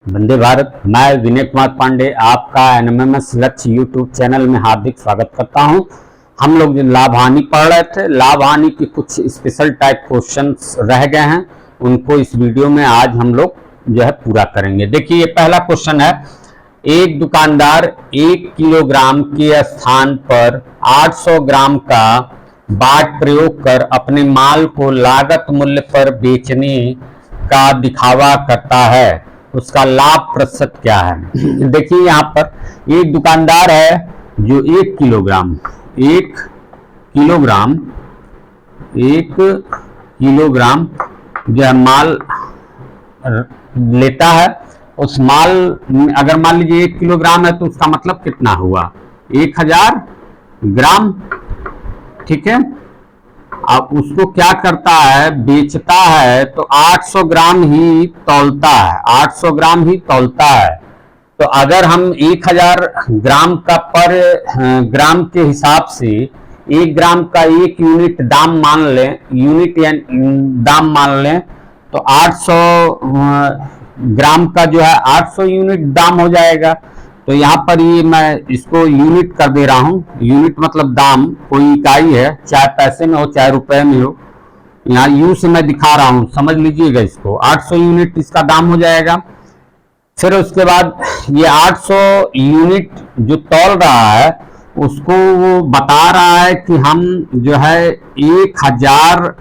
वंदे भारत। मैं विनय कुमार पांडे आपका एनएमएमएस लक्ष्य यूट्यूब चैनल में हार्दिक स्वागत करता हूं। हम लोग जो लाभ हानि पढ़ रहे थे, लाभ हानि के कुछ स्पेशल टाइप क्वेश्चंस रह गए हैं, उनको इस वीडियो में आज हम लोग जो है पूरा करेंगे। देखिए, ये पहला क्वेश्चन है, एक दुकानदार 1 किलोग्राम के स्थान पर 800 ग्राम का बाट प्रयोग कर अपने माल को लागत मूल्य पर बेचने का दिखावा करता है, उसका लाभ प्रतिशत क्या है। देखिए, यहाँ पर एक दुकानदार है जो 1 किलोग्राम जो है माल लेता है। उस माल अगर मान लीजिए 1 किलोग्राम है तो उसका मतलब कितना हुआ, 1000 ग्राम। ठीक है, अब उसको क्या करता है, बेचता है तो 800 ग्राम ही तौलता है, 800 ग्राम ही तौलता है। तो अगर हम 1000 ग्राम का पर ग्राम के हिसाब से 1 ग्राम का 1 यूनिट दाम मान लें, दाम मान लें, तो 800 ग्राम का जो है 800 यूनिट दाम हो जाएगा। तो यहाँ पर ये मैं इसको यूनिट कर दे रहा हूँ। यूनिट मतलब दाम, कोई इकाई है, चाहे पैसे में हो चाहे रुपए में हो। यहाँ यू से मैं दिखा रहा हूँ, समझ लीजिएगा इसको। 800 यूनिट इसका दाम हो जाएगा। फिर उसके बाद ये 800 यूनिट जो तौल रहा है उसको वो बता रहा है कि हम जो है 1000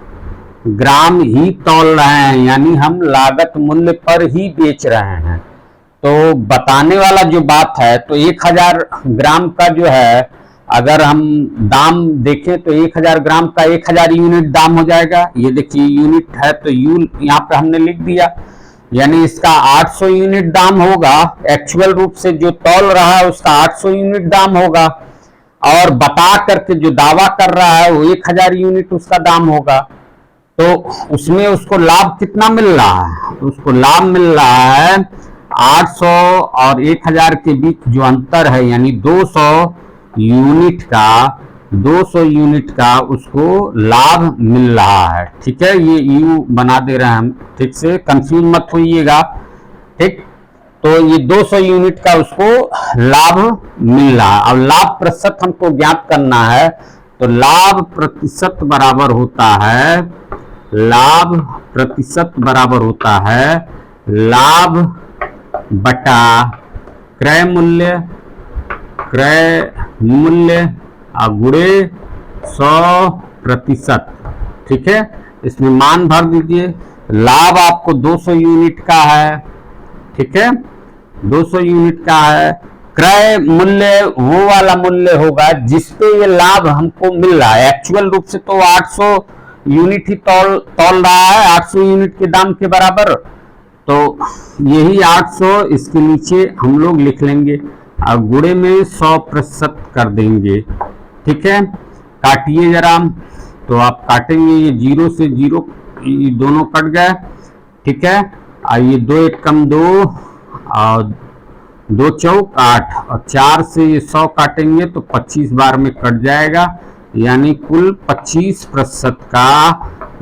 ग्राम ही तौल रहे हैं, यानी हम लागत मूल्य पर ही बेच रहे हैं। तो बताने वाला जो बात है, तो 1000 ग्राम का जो है अगर हम दाम देखें तो 1000 ग्राम का 1000 यूनिट दाम हो जाएगा। ये देखिए यूनिट है तो यू यहाँ पे हमने लिख दिया, यानी इसका 800 यूनिट दाम होगा। एक्चुअल रूप से जो तौल रहा है उसका 800 यूनिट दाम होगा, और बता करके जो दावा कर रहा है वो 1000 यूनिट उसका दाम होगा। तो उसमें उसको लाभ कितना मिल रहा है, उसको लाभ मिल रहा है 800 और 1000 के बीच जो अंतर है, यानी 200 यूनिट का उसको लाभ मिल रहा है। ठीक है, ये यू बना दे रहे हैं हम, ठीक से कंफ्यूज मत होइएगा। ठीक, तो ये 200 यूनिट का उसको लाभ मिल रहा है। अब लाभ प्रतिशत हमको ज्ञात करना है, तो लाभ प्रतिशत बराबर होता है, लाभ बटा क्रय मूल्य गुणे 100%। ठीक है, इसमें मान भर दीजिए। लाभ आपको 200 यूनिट का है, ठीक है, 200 यूनिट का है। क्रय मूल्य वो वाला मूल्य होगा जिसपे ये लाभ हमको मिल रहा है। एक्चुअल रूप से तो 800 यूनिट ही तौल रहा है, 800 यूनिट के दाम के बराबर। तो यही 800 इसके नीचे हम लोग लिख लेंगे और गुणे में 100% कर देंगे। ठीक है, काटिए जरा, तो आप काटेंगे, ये 0 से 0 ये दोनों कट गए। ठीक है, और ये 2 1 कम 2 और 2 चौक 8 और 4 से ये 100 काटेंगे तो 25 बार में कट जाएगा, यानी कुल 25% का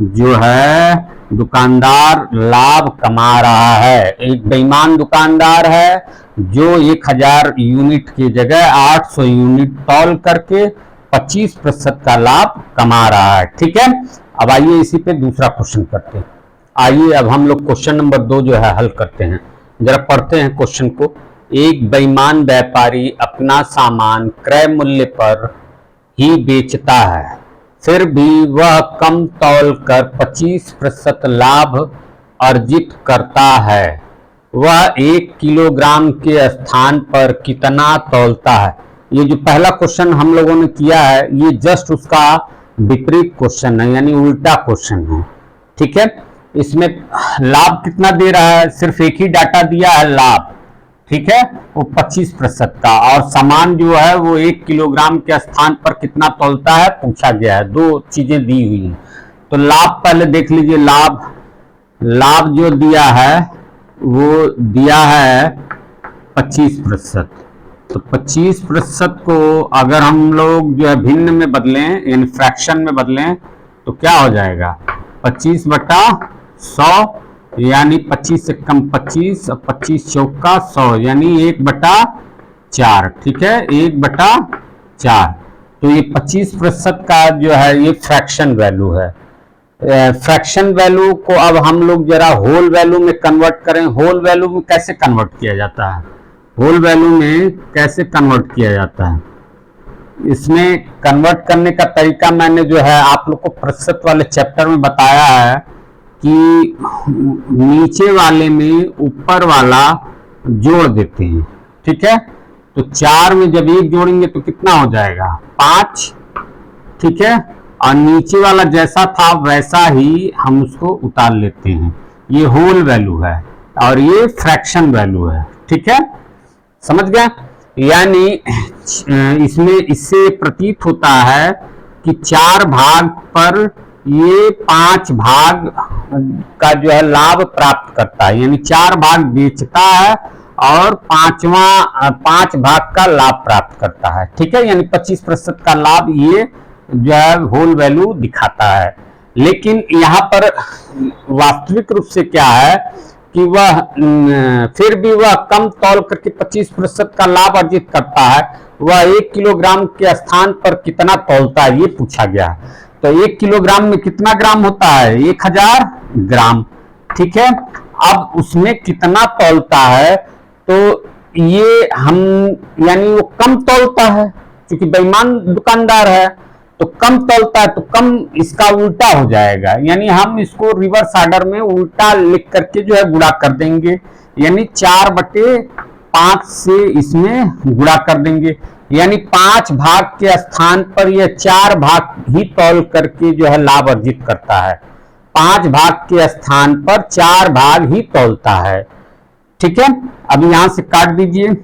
जो है दुकानदार लाभ कमा रहा है। एक बेईमान दुकानदार है जो 1000 यूनिट की जगह 800 यूनिट तौल करके 25% का लाभ कमा रहा है। ठीक है, अब आइए इसी पे दूसरा क्वेश्चन करते हैं। आइए अब हम लोग क्वेश्चन नंबर 2 जो है हल करते हैं। जरा पढ़ते हैं क्वेश्चन को। एक बेईमान व्यापारी अपना सामान क्रय मूल्य पर ही बेचता है, फिर भी वह कम तौल कर 25% लाभ अर्जित करता है। वह 1 किलोग्राम के स्थान पर कितना तौलता है। ये जो पहला क्वेश्चन हम लोगों ने किया है, ये जस्ट उसका विपरीत क्वेश्चन है, यानी उल्टा क्वेश्चन है। ठीक है, इसमें लाभ कितना दे रहा है, सिर्फ एक ही डाटा दिया है, लाभ। ठीक है, वो 25% का, और सामान जो है वो 1 किलोग्राम के स्थान पर कितना तौलता है पूछा गया है। 2 चीजें दी हुई हैं। तो लाभ पहले देख लीजिए। लाभ जो दिया है वो दिया है 25%। तो 25% को अगर हम लोग जो है भिन्न में बदलें, यानी फ्रैक्शन में बदलें, तो क्या हो जाएगा, 25/100 यानी 25 से कम 25, 25 चौका 100, यानी 1/4। ठीक है, 1/4। तो ये 25% का जो है ये फ्रैक्शन वैल्यू है। फ्रैक्शन वैल्यू को अब हम लोग जरा होल वैल्यू में कन्वर्ट करें। होल वैल्यू में कैसे कन्वर्ट किया जाता है? होल वैल्यू में कैसे कन्वर्ट किया जाता है? इसमें कन्वर्ट करने का तरीका मैंने जो है आप लोग को प्रतिशत वाले चैप्टर में बताया है कि नीचे वाले में ऊपर वाला जोड़ देते हैं। ठीक है, तो 4 में जब 1 जोड़ेंगे तो कितना हो जाएगा? 5। ठीक है, और नीचे वाला जैसा था वैसा ही हम उसको उतार लेते हैं। ये होल वैल्यू है और ये फ्रैक्शन वैल्यू है। ठीक है, समझ गया? यानी इसमें इससे प्रतीत होता है कि 4 भाग पर ये 5 भाग का जो है लाभ प्राप्त करता है, यानी 4 भाग बेचता है और 5 भाग का लाभ प्राप्त करता है। ठीक है, यानी 25% का लाभ ये जो है होल वैल्यू दिखाता है। लेकिन यहाँ पर वास्तविक रूप से क्या है कि वह फिर भी वह कम तौल करके 25% का लाभ अर्जित करता है। वह 1 किलोग्राम के स्थान पर कितना तौलता है ये पूछा गया। तो 1 किलोग्राम में कितना ग्राम होता है? 1000 ग्राम। ठीक है, अब उसमें कितना तौलता है तो ये हम यानी वो कम तौलता है क्योंकि बेईमान दुकानदार है, तो कम तौलता है तो कम इसका उल्टा हो जाएगा, यानी हम इसको रिवर्स ऑर्डर में उल्टा लिख करके जो है गुणा कर देंगे, यानी 4/5 से इसमें गुणा कर देंगे, यानी 5 भाग के स्थान पर यह 4 भाग ही तौल करके जो है लाभ अर्जित करता है। 5 भाग के स्थान पर 4 भाग ही तौलता है। ठीक है, अब यहां से काट दीजिए।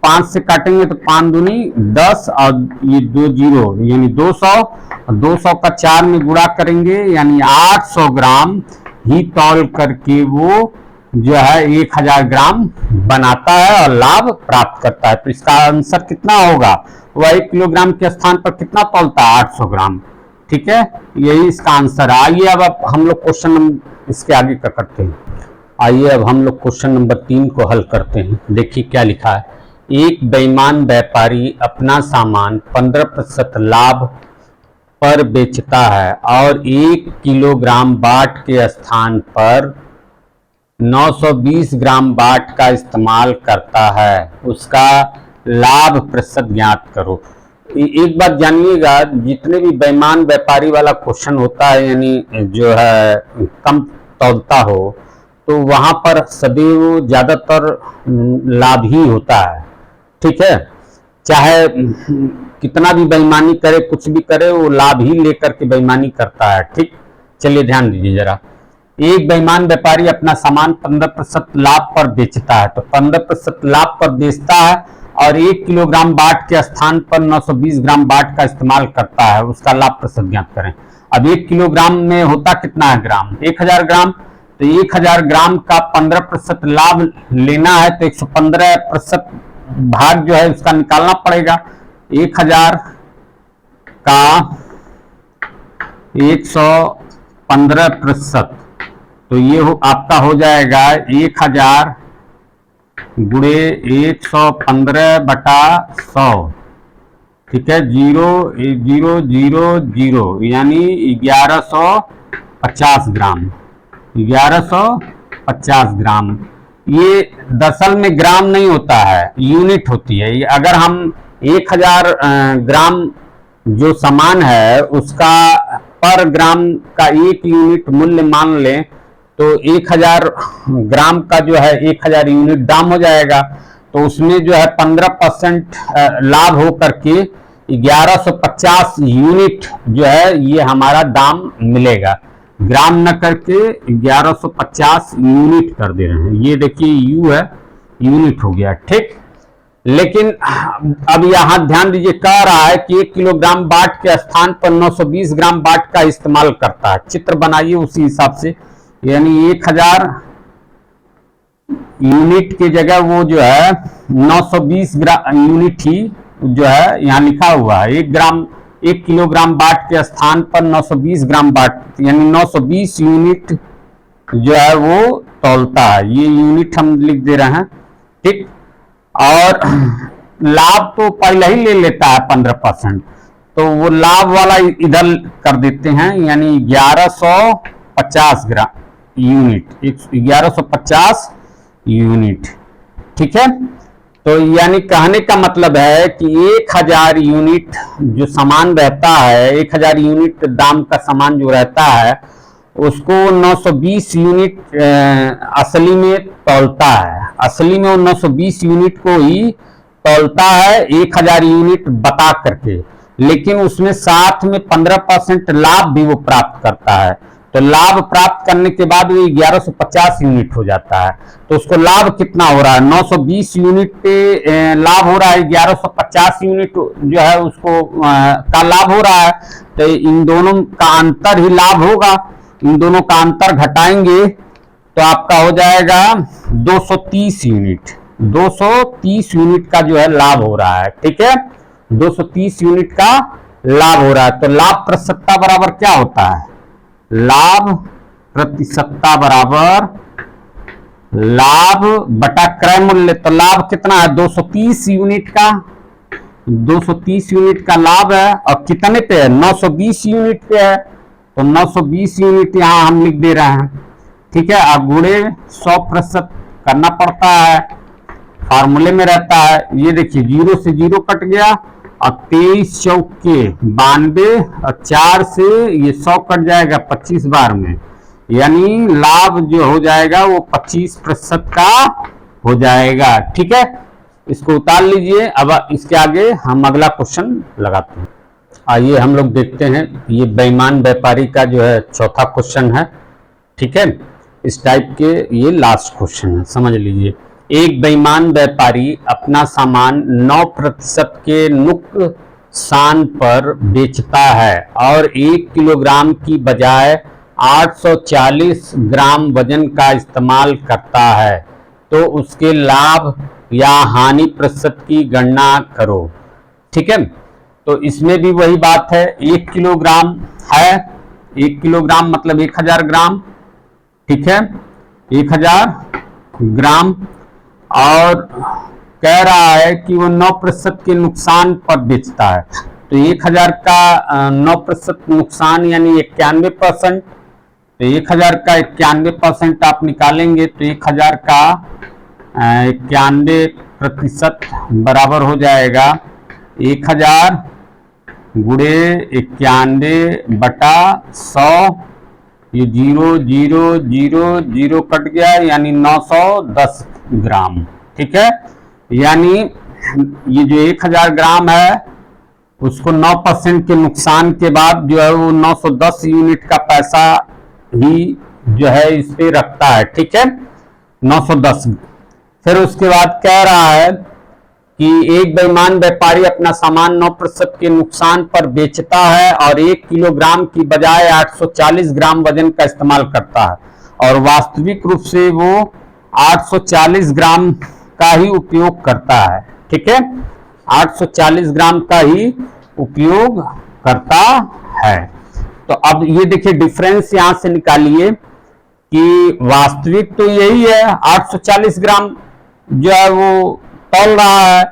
5 से काटेंगे तो 5 दूनी 10 और ये 2 जीरो यानी 200, और 200 का 4 में गुणा करेंगे यानी 800 ग्राम ही तौल करके वो जो है 1000 ग्राम बनाता है और लाभ प्राप्त करता है। तो इसका आंसर कितना होगा? वह 1 किलोग्राम के स्थान पर कितना तौलता है? 800 ग्राम। ठीक है, यही इसका आंसर है। आइए अब हम लोग क्वेश्चन इसके आगे का करते हैं। आइए अब हम लोग क्वेश्चन नंबर 3 को हल करते हैं। देखिए क्या लिखा है। एक बेईमान व्यापारी अपना सामान 15% लाभ पर बेचता है और 1 किलोग्राम बाट के स्थान पर 920 ग्राम बाट का इस्तेमाल करता है। उसका लाभ प्रतिशत ज्ञात करो। एक बात जानिएगा, जितने भी बेईमान व्यापारी वाला क्वेश्चन होता है यानी जो है कम तौलता हो, तो वहां पर सदैव ज्यादातर लाभ ही होता है। ठीक है, चाहे कितना भी बेईमानी करे, कुछ भी करे, वो लाभ ही लेकर के बेईमानी करता है। ठीक, चलिए ध्यान दीजिए जरा। एक बेईमान व्यापारी अपना सामान 15% लाभ पर बेचता है, तो 15% लाभ पर बेचता है और 1 किलोग्राम बाट के स्थान पर 920 ग्राम बाट का इस्तेमाल करता है। उसका लाभ प्रतिशत ज्ञात करें। अब 1 किलोग्राम में होता कितना है ग्राम? 1000 ग्राम। तो 1000 ग्राम का 15% लाभ लेना है तो 115% भाग जो है उसका निकालना पड़ेगा। 1000 का 115%, तो ये आपका हो जाएगा 1000 गुणे 115/100। ठीक है, 0,000 यानी 1150 ग्राम। 1150 ग्राम। ये दरअसल में ग्राम नहीं होता है, यूनिट होती है। अगर हम 1000 ग्राम जो सामान है उसका पर ग्राम का 1 यूनिट मूल्य मान लें तो 1000 ग्राम का जो है 1000 यूनिट दाम हो जाएगा। तो उसमें जो है 15% लाभ हो करके 1150 यूनिट जो है ये हमारा दाम मिलेगा। ग्राम न करके 1150 यूनिट कर दे रहे हैं। ये देखिए यू है, यूनिट हो गया। ठीक, लेकिन अब यहां ध्यान दीजिए, कह रहा है कि 1 किलोग्राम बाट के स्थान पर 920 ग्राम बाट का इस्तेमाल करता है। चित्र बनाइए उसी हिसाब से, यानी 1000 यूनिट की जगह वो जो है 920 यूनिट ही जो है यहाँ लिखा हुआ है। 1 किलोग्राम बाट के स्थान पर 920 ग्राम बाट यानी 920 यूनिट जो है वो तौलता है, ये यूनिट हम लिख दे रहे हैं, ठीक। और लाभ तो पहले ही ले लेता है 15%, तो वो लाभ वाला इधर कर देते हैं, यानी 1150 ग्राम यूनिट, 1150 यूनिट, ठीक है। तो यानी कहने का मतलब है कि 1000 यूनिट जो सामान रहता है, 1000 यूनिट दाम का सामान जो रहता है, उसको 920 यूनिट असली में तौलता है, असली में वो 920 यूनिट को ही तौलता है 1000 यूनिट बता करके, लेकिन उसमें साथ में 15% लाभ भी वो प्राप्त करता है। तो लाभ प्राप्त करने के बाद वो 1150 यूनिट हो जाता है। तो उसको लाभ कितना हो रहा है, 920 यूनिट पे लाभ हो रहा है, 1150 यूनिट जो है उसको का लाभ हो रहा है। तो इन दोनों का अंतर ही लाभ होगा, इन दोनों का अंतर घटाएंगे तो आपका हो जाएगा 230 यूनिट, 230 यूनिट का जो है लाभ हो रहा है, ठीक है, 230 यूनिट का लाभ हो रहा है। तो लाभ प्रतिशतता बराबर क्या होता है, लाभ प्रतिशतता बराबर लाभ बटा क्रय मूल्य। तो लाभ कितना है, 230 यूनिट का, 230 यूनिट का लाभ है, और कितने पे है, 920 यूनिट पे है। तो 920 यूनिट यहां हम लिख दे रहे हैं, ठीक है। अब गुणे 100% करना पड़ता है, फार्मूले में रहता है। ये देखिए 0 से 0 कट गया, और 23 चौके 92, और 4 से ये 100 कट जाएगा 25 बार में, यानी लाभ जो हो जाएगा वो 25% का हो जाएगा, ठीक है। इसको उतार लीजिए। अब इसके आगे हम अगला क्वेश्चन लगाते हैं। आइए हम लोग देखते हैं, ये बेईमान व्यापारी का जो है चौथा क्वेश्चन है, ठीक है। इस टाइप के ये लास्ट क्वेश्चन है, समझ लीजिए। एक बेईमान व्यापारी अपना सामान 9% के नुकसान पर बेचता है और 1 किलोग्राम की बजाय 840 ग्राम वजन का इस्तेमाल करता है, तो उसके लाभ या हानि प्रतिशत की गणना करो, ठीक है। तो इसमें भी वही बात है, 1 किलोग्राम है, 1 किलोग्राम मतलब 1000 ग्राम, ठीक है, 1000 ग्राम, और कह रहा है कि वो 9% के नुकसान पर बेचता है। तो 1000 का 9% नुकसान यानी 91%, तो 1000 का 91% आप निकालेंगे तो 1000 का 91% बराबर हो जाएगा 1000 गुणे 91 बटा 100, ये 0 0 0 0 कट गया, यानी 910 ग्राम, ठीक है। यानी ये जो 1000 ग्राम है उसको 9% के नुकसान के बाद जो है वो 910 यूनिट का पैसा ही जो है इस पे रखता है, ठीक है, 910। फिर उसके बाद कह रहा है कि एक बेईमान व्यापारी अपना सामान 9% के नुकसान पर बेचता है और 1 किलोग्राम की बजाय 840 ग्राम वजन का इस्तेमाल करता है, और वास्तविक रूप से वो 840 ग्राम का ही उपयोग करता है, ठीक है, 840 ग्राम का ही उपयोग करता है। तो अब ये देखिए डिफरेंस यहां से निकालिए कि वास्तविक तो यही है 840 ग्राम जो है वो तौल रहा है,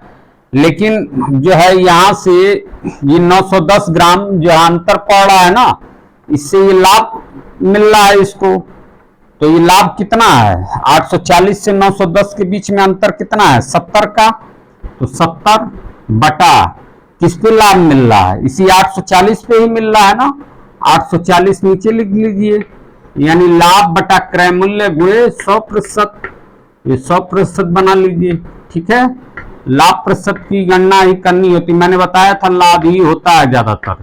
लेकिन जो है यहां से ये 910 ग्राम जो अंतर पड़ रहा है ना, इससे ये लाभ मिल रहा है इसको। तो ये लाभ कितना है, 840 से 910 के बीच में अंतर कितना है, 70 का। तो 70 बटा किस पे लाभ मिल रहा है, इसी 840 पे ही मिल रहा है ना, 840 नीचे लिख लीजिए, यानी लाभ बटा क्रय मूल्य गुणे 100%, ये 100% बना लीजिए, ठीक है। लाभ प्रतिशत की गणना ही करनी होती, मैंने बताया था लाभ ही होता है ज्यादातर।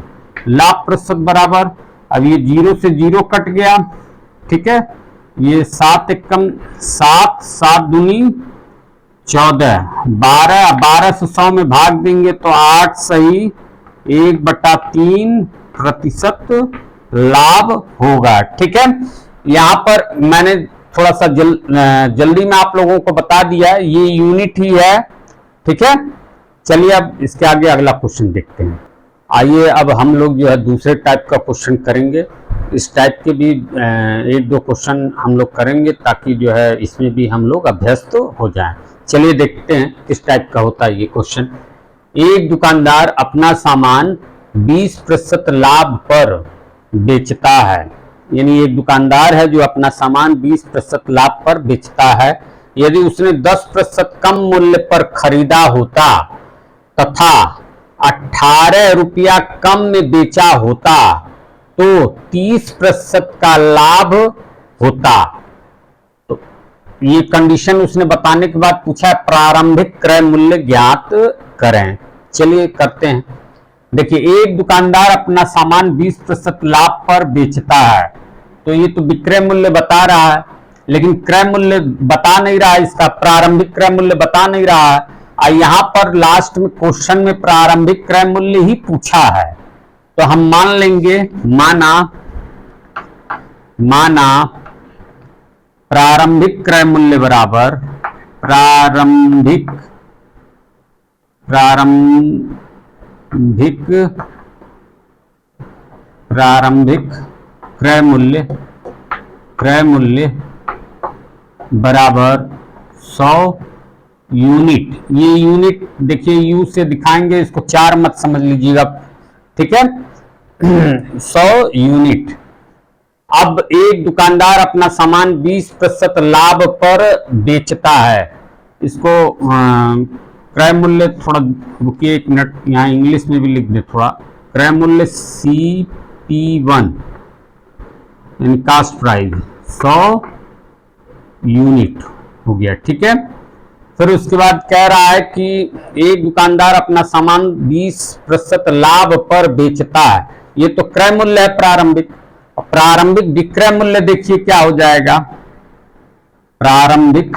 लाभ प्रतिशत बराबर, अब ये 0 से 0 कट गया, ठीक है, ये 7 एकम 7, 7 दूनी 14, 12, 12 से 100 में भाग देंगे तो 8 सही 1/3% लाभ होगा, ठीक है। यहां पर मैंने थोड़ा सा जल्दी में आप लोगों को बता दिया, ये यूनिट ही है, ठीक है। चलिए अब इसके आगे अगला क्वेश्चन देखते हैं। आइए अब हम लोग जो है दूसरे टाइप का क्वेश्चन करेंगे। इस टाइप के भी एक दो क्वेश्चन हम लोग करेंगे ताकि जो है इसमें भी हम लोग अभ्यस्त हो जाएं। चलिए देखते हैं किस टाइप का होता है ये क्वेश्चन। एक दुकानदार अपना सामान 20% लाभ पर बेचता है, यानी एक दुकानदार है जो अपना सामान 20% लाभ पर बेचता है। यदि उसने 10% कम मूल्य पर खरीदा होता तथा 18 रुपया कम में बेचा होता तो 30% का लाभ होता। तो ये कंडीशन उसने बताने के बाद पूछा है प्रारंभिक क्रय मूल्य ज्ञात करें। चलिए करते हैं। देखिए, एक दुकानदार अपना सामान 20% लाभ पर बेचता है, तो ये तो विक्रय मूल्य बता रहा है, लेकिन क्रय मूल्य बता नहीं रहा है, इसका प्रारंभिक क्रय मूल्य बता नहीं रहा है। यहां पर लास्ट में क्वेश्चन में प्रारंभिक क्रय मूल्य ही पूछा है, तो हम मान लेंगे माना प्रारंभिक क्रय मूल्य बराबर प्रारंभिक क्रय मूल्य बराबर 100 यूनिट। ये यूनिट देखिए यू से दिखाएंगे, इसको 4 मत समझ लीजिएगा, ठीक है। 100 यूनिट। अब एक दुकानदार अपना सामान 20% लाभ पर बेचता है। इसको क्रय मूल्य थोड़ा रुकिए 1 मिनट, यहाँ इंग्लिश में भी लिख दे थोड़ा। क्रय मूल्य CP1 यानी कास्ट प्राइस 100 यूनिट हो गया, ठीक है। फिर उसके बाद कह रहा है कि एक दुकानदार अपना सामान 20% लाभ पर बेचता है। ये तो क्रय मूल्य है प्रारंभिक विक्रय मूल्य देखिए क्या हो जाएगा। प्रारंभिक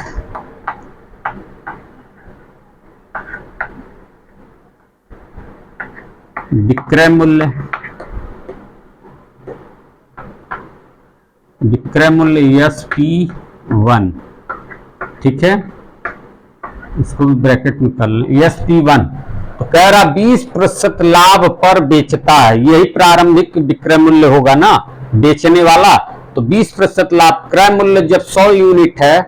विक्रय मूल्य SP1, ठीक है। इसको भी ब्रैकेट में कर लें, SP1। तो कह रहा 20% लाभ पर बेचता है, यही प्रारंभिक विक्रय मूल्य होगा ना, बेचने वाला। तो 20% लाभ, क्रय मूल्य जब 100 यूनिट है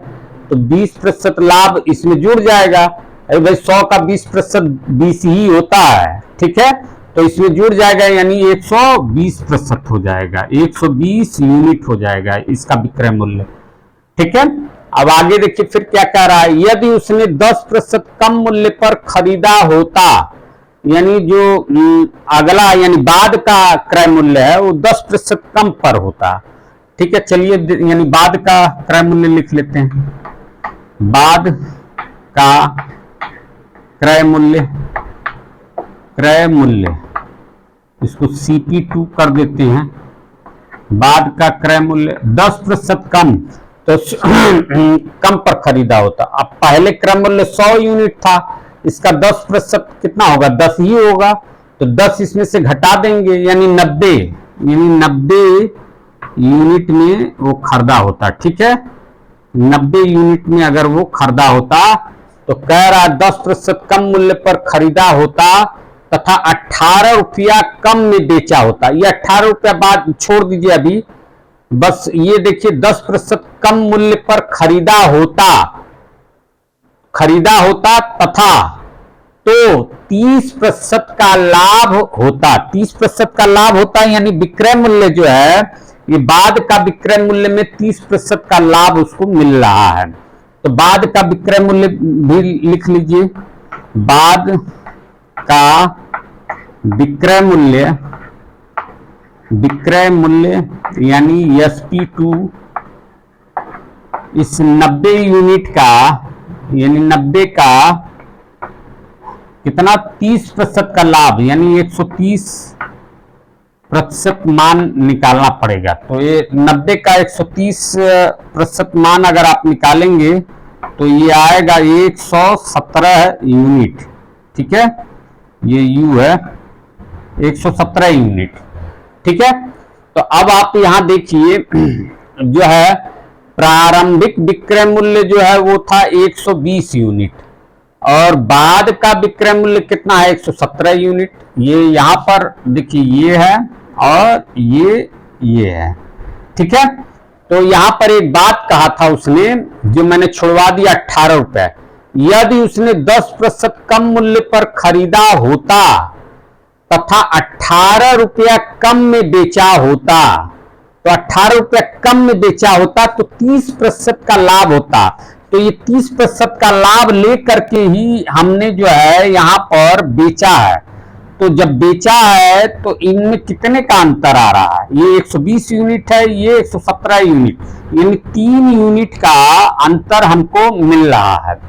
तो 20% लाभ इसमें जुड़ जाएगा। अरे भाई 100 का 20% 20 ही होता है, ठीक है। तो इसमें जुड़ जाएगा, यानी 120% हो जाएगा, 120 यूनिट हो जाएगा इसका विक्रय मूल्य, ठीक है। अब आगे देखिए फिर क्या कह रहा है। यदि उसने 10% कम मूल्य पर खरीदा होता, यानी जो अगला यानी बाद का क्रय मूल्य है वो 10% कम पर होता, ठीक है। चलिए यानी बाद का क्रय मूल्य लिख लेते हैं। बाद का क्रय मूल्य इसको CP2 कर देते हैं। बाद का क्रय मूल्य 10% कम, तो कम पर खरीदा होता। अब पहले क्रय मूल्य 100 यूनिट था, इसका 10% कितना होगा, 10 ही होगा। तो 10 इसमें से घटा देंगे, यानी 90 यूनिट में वो खरीदा होता, ठीक है। 90 यूनिट में अगर वो खरीदा होता तो कह रहा 10% कम मूल्य पर खरीदा होता तथा 18 रुपया कम में बेचा होता। ये 18 रुपया बाद छोड़ दीजिए अभी, बस ये देखिए 10% कम मूल्य पर खरीदा होता तथा तो 30% का लाभ होता। 30% का लाभ होता है, यानी विक्रय मूल्य जो है ये बाद का विक्रय मूल्य में 30% का लाभ उसको मिल रहा है। तो बाद का विक्रय मूल्य भी लिख लीजिए। बाद का विक्रय मूल्य यानी SP2 इस 90 यूनिट का, यानी 90 का कितना 30% का लाभ, यानी 130% मान निकालना पड़ेगा। तो ये 90 का 130% मान अगर आप निकालेंगे तो ये आएगा 117 यूनिट, ठीक है। ये U है 117 यूनिट, ठीक है। तो अब आप यहां देखिए जो है प्रारंभिक विक्रय मूल्य जो है वो था 120 यूनिट और बाद का विक्रय मूल्य कितना है 117 यूनिट। ये यहां पर देखिए ये है और ये है, ठीक है। तो यहां पर एक बात कहा था उसने, जो मैंने छुड़वा दिया 18 रुपए, यदि उसने 10% कम मूल्य पर खरीदा होता तथा 18 रुपया कम में बेचा होता, तो 18 रुपया कम में बेचा होता तो 30% का लाभ होता। तो ये 30% का लाभ लेकर के ही हमने जो है यहां पर बेचा है। तो जब बेचा है तो इनमें कितने का अंतर आ रहा है, ये 120 यूनिट है, ये 117 यूनिट, यानी 3 यूनिट का अंतर हमको मिल रहा है।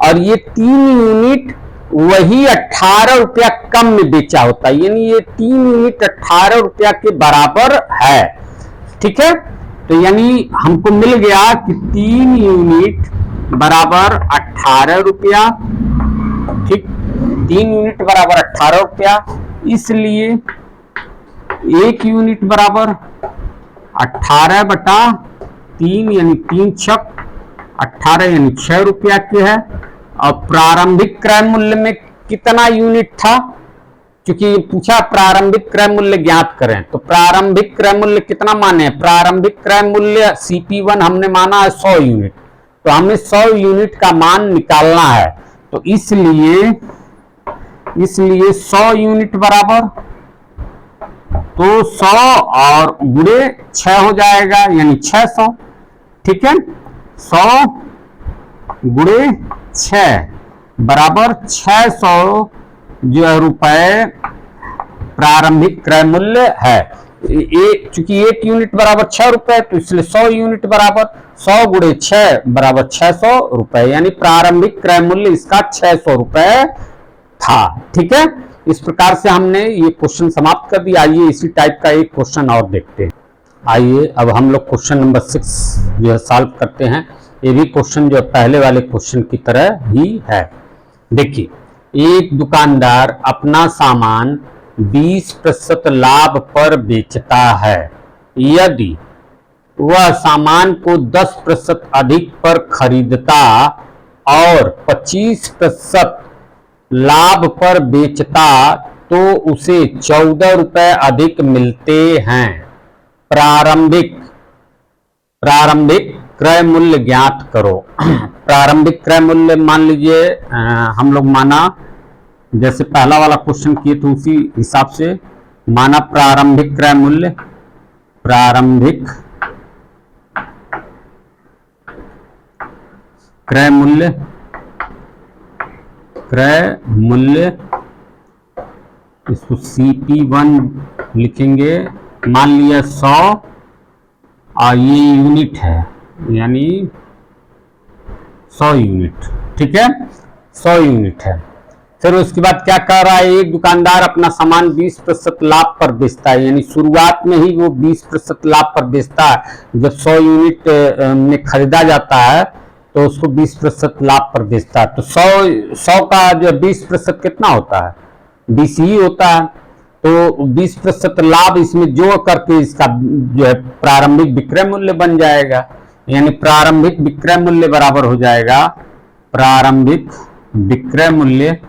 और ये 3 यूनिट वही 18 रुपया कम में बेचा होता है, यानी ये 3 यूनिट 18 रुपया के बराबर है, ठीक है। तो यानी हमको मिल गया कि 3 यूनिट बराबर 18 रुपया, ठीक, 3 यूनिट बराबर 18 रुपया, इसलिए 1 यूनिट बराबर 18/3 यानी 3 छक 18 यानी 6 रुपया के है। और प्रारंभिक क्रय मूल्य में कितना यूनिट था, क्योंकि पूछा प्रारंभिक क्रय मूल्य ज्ञात करें, तो प्रारंभिक क्रय मूल्य कितना माने, प्रारंभिक क्रय मूल्य CP1 हमने माना है 100 यूनिट, तो हमें 100 यूनिट का मान निकालना है। तो इसलिए 100 यूनिट बराबर, तो 100 और गुणे 6 हो जाएगा यानी 600, ठीक है। 100 गुणे 6 बराबर 600 जो रुपए प्रारंभिक क्रय मूल्य है। चूंकि 1 यूनिट बराबर 6 रुपए, तो इसलिए 100 यूनिट बराबर 100 गुणे 6 बराबर 600 रुपए, यानी प्रारंभिक क्रय मूल्य इसका 600 रुपए था, ठीक है। इस प्रकार से हमने ये क्वेश्चन समाप्त कर दिया। आइए इसी टाइप का एक क्वेश्चन और देखते हैं। आइए अब हम लोग क्वेश्चन नंबर 6 जो है सॉल्व करते हैं। ये भी क्वेश्चन जो पहले वाले क्वेश्चन की तरह ही है। देखिए, एक दुकानदार अपना सामान 20% लाभ पर बेचता है। यदि वह सामान को 10% अधिक पर खरीदता और 25% लाभ पर बेचता तो उसे 14 रुपए अधिक मिलते हैं। प्रारंभिक क्रय मूल्य ज्ञात करो। प्रारंभिक क्रय मूल्य मान लीजिए हम लोग माना, जैसे पहला वाला क्वेश्चन किए तो उसी हिसाब से माना प्रारंभिक क्रय मूल्य, प्रारंभिक क्रय मूल्य इसको CP1 लिखेंगे। मान लिया 100 और ये यूनिट है यानी 100 यूनिट, ठीक है, 100 यूनिट है। फिर उसके बाद क्या कर रहा है, एक दुकानदार अपना सामान 20% लाभ पर बेचता है, यानी शुरुआत में ही वो 20% लाभ पर बेचता है। जब 100 यूनिट में खरीदा जाता है तो उसको 20% लाभ पर बेचता है। तो 100 का जो 20% कितना होता है, 20 ही होता है। तो 20% लाभ इसमें जोड़ करके इसका जो है प्रारंभिक विक्रय मूल्य बन जाएगा, यानी प्रारंभिक विक्रय मूल्य बराबर हो जाएगा प्रारंभिक विक्रय मूल्य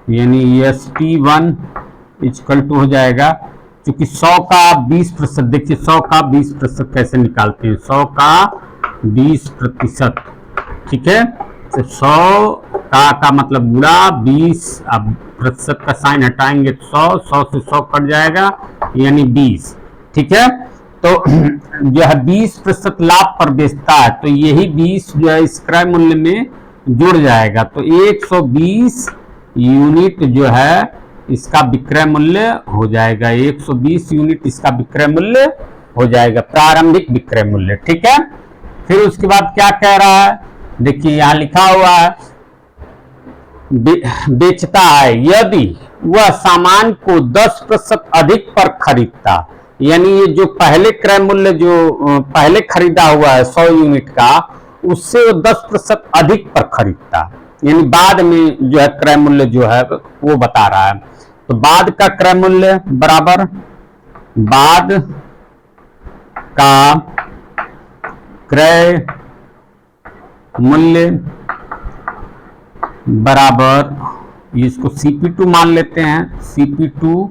यानी SP1 इक्वल टू हो जाएगा, क्योंकि 100 का 20%, देखिए 100 का 20% कैसे निकालते हैं, 100 का 20%, ठीक है। तो 100 का मतलब गुणा 20, अब प्रतिशत का साइन हटाएंगे तो 100 से 100 कट जाएगा यानी 20, ठीक है। तो जो है 20% लाभ पर बेचता है, तो यही 20 जो है इस क्रय मूल्य में जुड़ जाएगा। तो 120 यूनिट जो है इसका विक्रय मूल्य हो जाएगा, 120 यूनिट इसका विक्रय मूल्य हो जाएगा, प्रारंभिक विक्रय मूल्य, ठीक है। फिर उसके बाद क्या कह रहा है, देखिए यहां लिखा हुआ है बेचता है यदि वह सामान को 10% अधिक पर खरीदता, यानी ये जो पहले क्रय मूल्य जो पहले खरीदा हुआ है 100 यूनिट का, उससे वो 10% अधिक पर खरीदता, यानी बाद में जो है क्रय मूल्य जो है वो बता रहा है। तो बाद का क्रय मूल्य बराबर बाद का क्रय मूल्य बराबर, इसको CP2 मान लेते हैं, CP2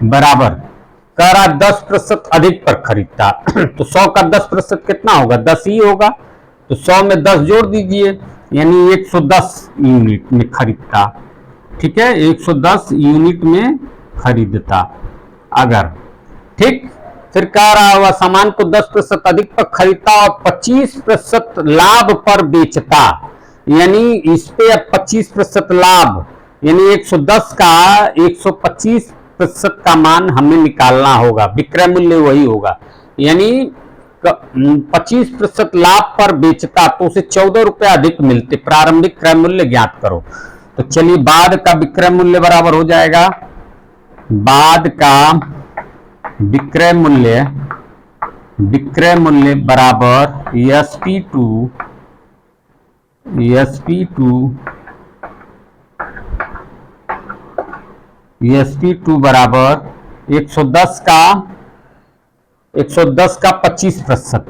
बराबर कह रहा 10% अधिक पर खरीदता तो 100 का 10% कितना होगा, 10 ही होगा, तो 100 में 10 जोड़ दीजिए, यानी 110 यूनिट में खरीदता। ठीक है, 110 यूनिट में खरीदता अगर। ठीक, फिर कह रहा हुआ सामान को 10% अधिक पर खरीदता और 25% लाभ पर बेचता, यानी इस पे अब 25% लाभ, यानी 110 का 125% का मान हमें निकालना होगा, विक्रय मूल्य वही होगा, यानी 25% लाभ पर बेचता तो उसे 14 रुपए अधिक मिलते। प्रारंभिक क्रय मूल्य ज्ञात करो। तो चलिए बाद का विक्रय मूल्य बराबर हो जाएगा, बाद का विक्रय मूल्य बराबर SP2 बराबर 110 का 25%,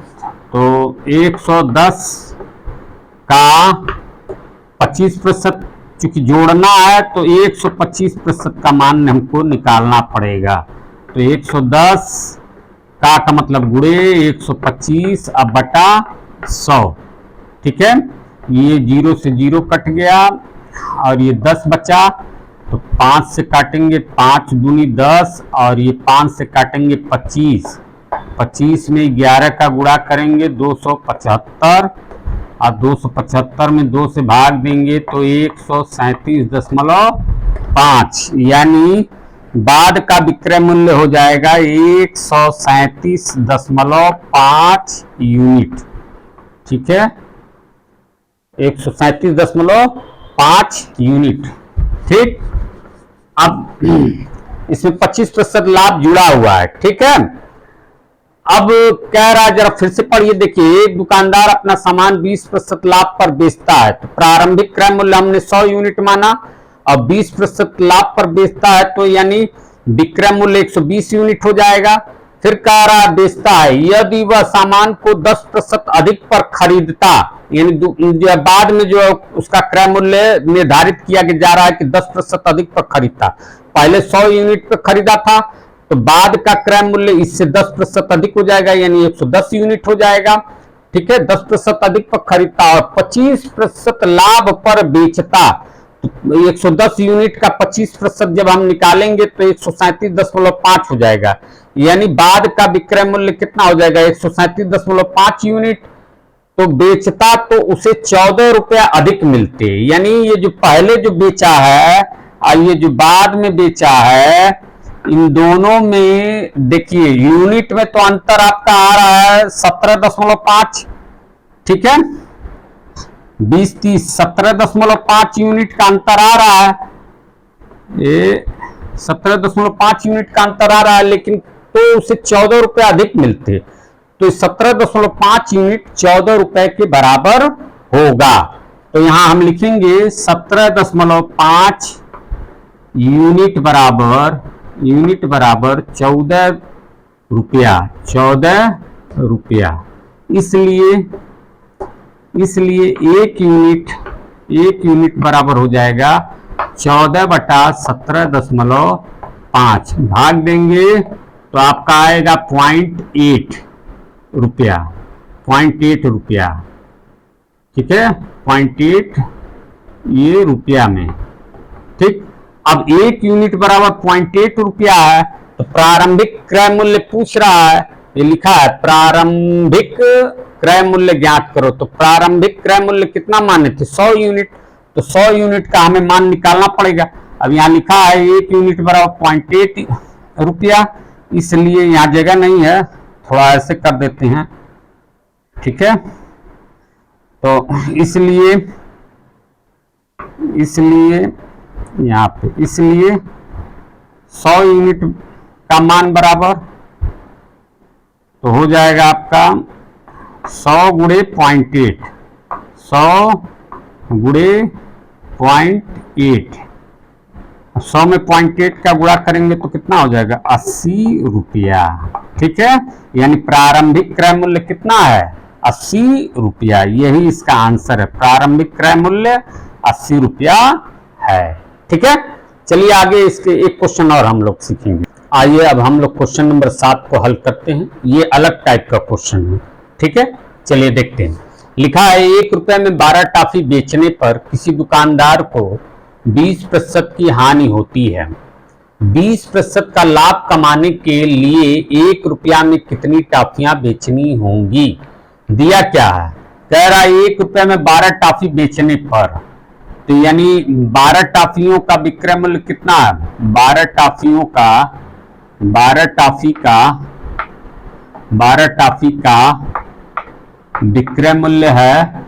तो 110 का 25% चूंकि जोड़ना है तो 125% का मान हमको निकालना पड़ेगा। तो 110 का मतलब गुणे 125 अब बटा 100। ठीक है, ये 0 से 0 कट गया और ये 10 बचा, तो 5 से काटेंगे 5 दूनी 10 और ये 5 से काटेंगे 25, 25 में 11 का गुणा करेंगे 275 और 275 में 2 से भाग देंगे तो 137.5, यानी बाद का विक्रय मूल्य हो जाएगा 137.5 यूनिट। ठीक है, 137.5 यूनिट। ठीक, अब इसमें 25% लाभ जुड़ा हुआ है। ठीक है, अब कह रहा है, जरा फिर से पढ़िए, देखिए एक दुकानदार अपना सामान 20% लाभ पर बेचता है, तो प्रारंभिक क्रय मूल्य हमने 100 यूनिट माना और 20% लाभ पर बेचता है, तो यानी विक्रय मूल्य 120 यूनिट हो जाएगा। फिर कह रहा है बेचता है, यदि वह सामान को 10% अधिक पर खरीदता, यानी बाद में जो उसका क्रय मूल्य निर्धारित किया जा रहा है कि 10% अधिक पर खरीदता, पहले 100 यूनिट पर खरीदा था तो बाद का क्रय मूल्य इससे 10% अधिक हो जाएगा, यानी 110 यूनिट हो जाएगा। ठीक है, 10% अधिक पर खरीदता और 25% लाभ पर बेचता, तो 110 यूनिट का 25% जब हम निकालेंगे तो 137.5 हो जाएगा, यानी बाद का विक्रय मूल्य कितना हो जाएगा 137.5 यूनिट। तो बेचता तो उसे 14 रुपया अधिक मिलते, यानी ये जो पहले जो बेचा है और ये जो बाद में बेचा है, इन दोनों में देखिए यूनिट में तो अंतर आपका आ रहा है 17.5। ठीक है, 20-30 17.5 यूनिट का अंतर आ रहा है, ये 17.5 यूनिट का अंतर आ रहा है, लेकिन तो उसे 14 रुपए अधिक मिलते, तो 17.5 यूनिट 14 रुपए के बराबर होगा। तो यहां हम लिखेंगे 17.5 यूनिट बराबर 14 रुपया, 14 रुपया। इसलिए एक यूनिट बराबर हो जाएगा 14 बटा 17.5, भाग देंगे तो आपका आएगा 0.8 रुपया, 0.8 रुपया। ठीक है, 0.8 ये रुपया में। ठीक, अब एक यूनिट बराबर 0.8 रुपया है, तो प्रारंभिक क्रय मूल्य पूछ रहा है, ये लिखा है प्रारंभिक क्रय मूल्य ज्ञात करो। तो प्रारंभिक क्रय मूल्य कितना माने थे 100 यूनिट, तो 100 यूनिट का हमें मान निकालना पड़ेगा। अब यहाँ लिखा है एक यूनिट बराबर 0.8 रुपया, इसलिए यहाँ जगह नहीं है, थोड़ा ऐसे कर देते हैं। ठीक है, तो इसलिए यहाँ पे 100 यूनिट का मान बराबर तो हो जाएगा आपका 100 गुणे 0.8, 100 गुणे 0.8, 100 में 0.8 का गुणा करेंगे तो कितना हो जाएगा 80 रुपया। ठीक है, यानी प्रारंभिक क्रय मूल्य कितना है 80 रुपया। यही इसका आंसर है, प्रारंभिक क्रय मूल्य 80 रुपया है। ठीक है, चलिए आगे इसके एक क्वेश्चन और हम लोग सीखेंगे। आइए अब हम लोग क्वेश्चन नंबर 7 को हल करते हैं। ये अलग टाइप का क्वेश्चन है। ठीक है, चलिए देखते हैं। लिखा है 1 रुपए में 12 टॉफी बेचने पर किसी दुकानदार को 20% की हानि होती है। 20% का लाभ कमाने के लिए 1 रुपया में कितनी टॉफियां बेचनी होंगी? दिया क्या है, कह रहा है 1 रुपए में 12 टॉफी बेचने पर, तो यानी 12 टॉफियों का विक्रय मूल्य कितना है? 12 टॉफी का विक्रय मूल्य है,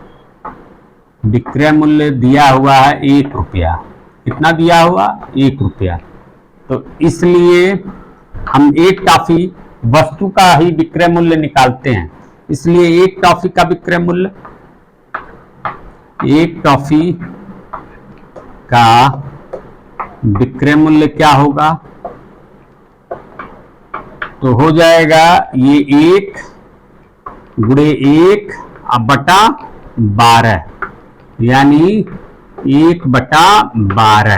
विक्रय मूल्य दिया हुआ है 1 रुपया। कितना दिया हुआ? 1 रुपया। तो इसलिए हम एक टॉफी वस्तु का ही विक्रय मूल्य निकालते हैं, इसलिए एक टॉफी का विक्रय मूल्य, एक टॉफी का विक्रय मूल्य क्या होगा? तो हो जाएगा ये 1 गुणे 1 बटा 12, यानी 1/12,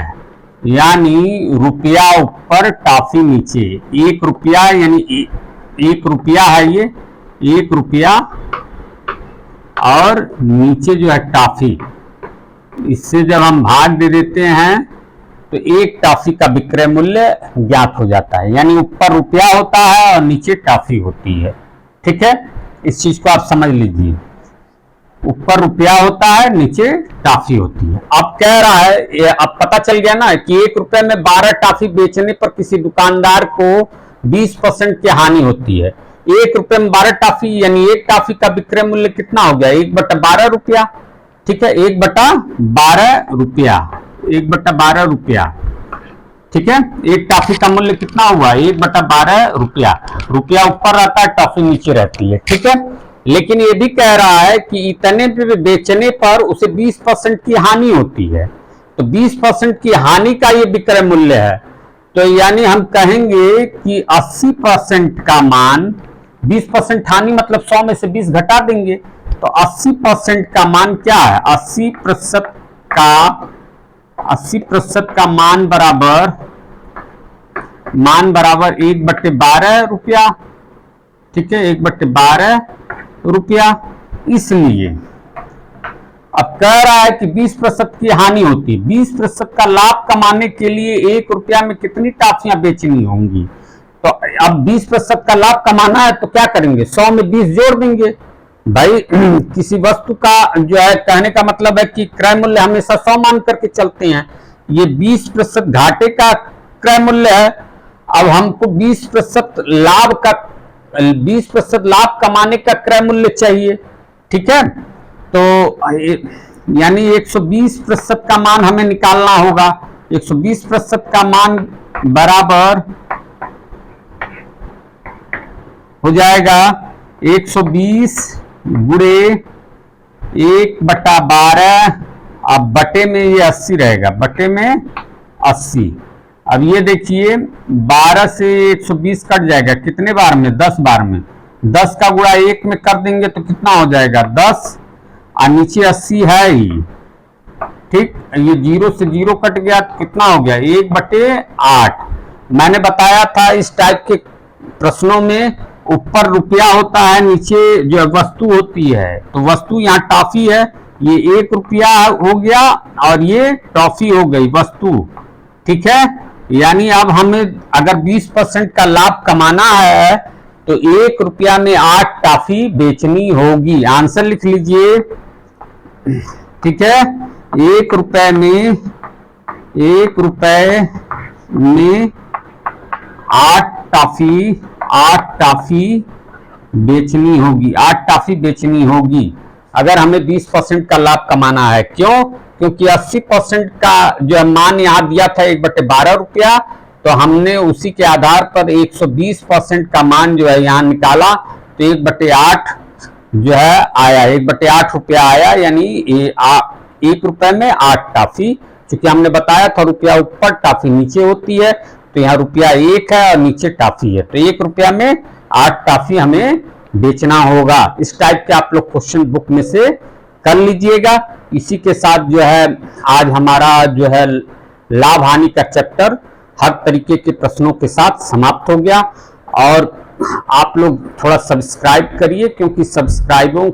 यानी रुपया ऊपर टॉफी नीचे। 1 रुपया यानी 1 रुपया है, ये 1 रुपया और नीचे जो है टॉफी, इससे जब हम भाग दे देते हैं तो एक टॉफी का विक्रय मूल्य ज्ञात हो जाता है, यानी ऊपर रुपया होता है और नीचे टॉफी होती है। ठीक है, इस चीज को आप समझ लीजिए, ऊपर रुपया होता है, नीचे टॉफी होती है। अब कह रहा है, अब पता चल गया ना कि 1 रुपए में 12 टॉफी बेचने पर किसी दुकानदार को 20% की हानि होती है। 1 रुपए में 12 टॉफी यानी एक टॉफी का विक्रय मूल्य कितना हो गया? 1/12 रुपया। ठीक है, 1/12 रुपया, 1/12 रुपया। ठीक है, एक टॉफी का मूल्य कितना हुआ? 1/12 रुपया। रुपया ऊपर रहता है, टॉफी नीचे रहती है। ठीक है, लेकिन ये भी कह रहा है कि इतने पे बेचने पर उसे 20% की हानि होती है, तो 20% की हानि का ये विक्रय मूल्य है। तो यानी हम कहेंगे कि 80% का मान, 20% हानि मतलब 100 में से 20 घटा देंगे, तो 80% का मान क्या है? 80% का मान बराबर 1/12 रुपया। ठीक है, 1/12 रुपया। इसलिए अब कह रहा है कि 20% की हानि होती है, 20% का लाभ कमाने के लिए 1 रुपया में कितनी टॉफियां बेचनी होंगी? तो अब 20% का लाभ कमाना है तो क्या करेंगे? 100 में 20 जोड़ देंगे। भाई किसी वस्तु का जो है, कहने का मतलब है कि क्रय मूल्य हमेशा 100 मान करके चलते हैं। ये 20% घाटे का क्रय मूल्य है। अब हमको 20% लाभ कमाने का क्रय मूल्य चाहिए। ठीक है, तो यानी 120% का मान हमें निकालना होगा। 120% का मान बराबर हो जाएगा 120 गुणे 1/12। अब बटे में ये 80 रहेगा, बटे में 80। अब ये देखिए 12 से 120 कट जाएगा, कितने बार में? 10 बार में। 10 का गुणा 1 में कर देंगे तो कितना हो जाएगा? 10, और नीचे 80 है ही। ठीक, ये 0 से 0 कट गया तो कितना हो गया? 1/8। मैंने बताया था इस टाइप के प्रश्नों में ऊपर रुपया होता है, नीचे जो वस्तु होती है, तो वस्तु यहाँ टॉफी है, ये 1 रुपया हो गया और ये टॉफी हो गई वस्तु। ठीक है, यानी अब हमें अगर 20% का लाभ कमाना है तो 1 रुपया में 8 टॉफी बेचनी होगी। आंसर लिख लीजिए। ठीक है, 1 रुपए में 8 टॉफी बेचनी होगी, 8 टॉफी बेचनी होगी अगर हमें 20% का लाभ कमाना है। क्यों? क्योंकि 80% का जो मान यहाँ दिया था 1/12 रुपया, तो हमने उसी के आधार पर 120% का मान जो है यहाँ निकाला, तो 1/8 जो है आया, 1/8 रुपया आया, यानी 1 रुपए में 8 टॉफी। क्योंकि हमने बताया था रुपया ऊपर टॉफी नीचे होती है, तो यहाँ रुपया 1 है और नीचे टॉफी है, तो 1 रुपया में 8 टॉफी हमें बेचना होगा। इस टाइप के आप लोग क्वेश्चन बुक में से कर लीजिएगा। इसी के साथ जो है आज हमारा जो है लाभ हानि का चैप्टर हर तरीके के प्रश्नों के साथ समाप्त हो गया। और आप लोग थोड़ा सब्सक्राइब करिए, क्योंकि सब्सक्राइबों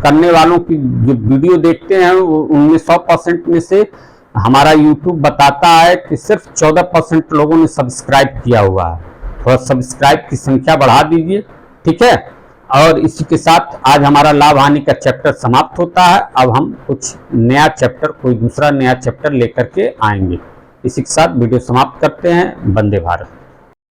करने वालों की जो वीडियो देखते हैं उनमें 100% में से हमारा यूट्यूब बताता है कि सिर्फ 14% लोगों ने सब्सक्राइब किया हुआ है। थोड़ा सब्सक्राइब की संख्या बढ़ा दीजिए, ठीक है। और इसी के साथ आज हमारा लाभ हानि का चैप्टर समाप्त होता है। अब हम कुछ नया चैप्टर, कोई दूसरा नया चैप्टर लेकर के आएंगे। इसी के साथ वीडियो समाप्त करते हैं। वंदे भारत।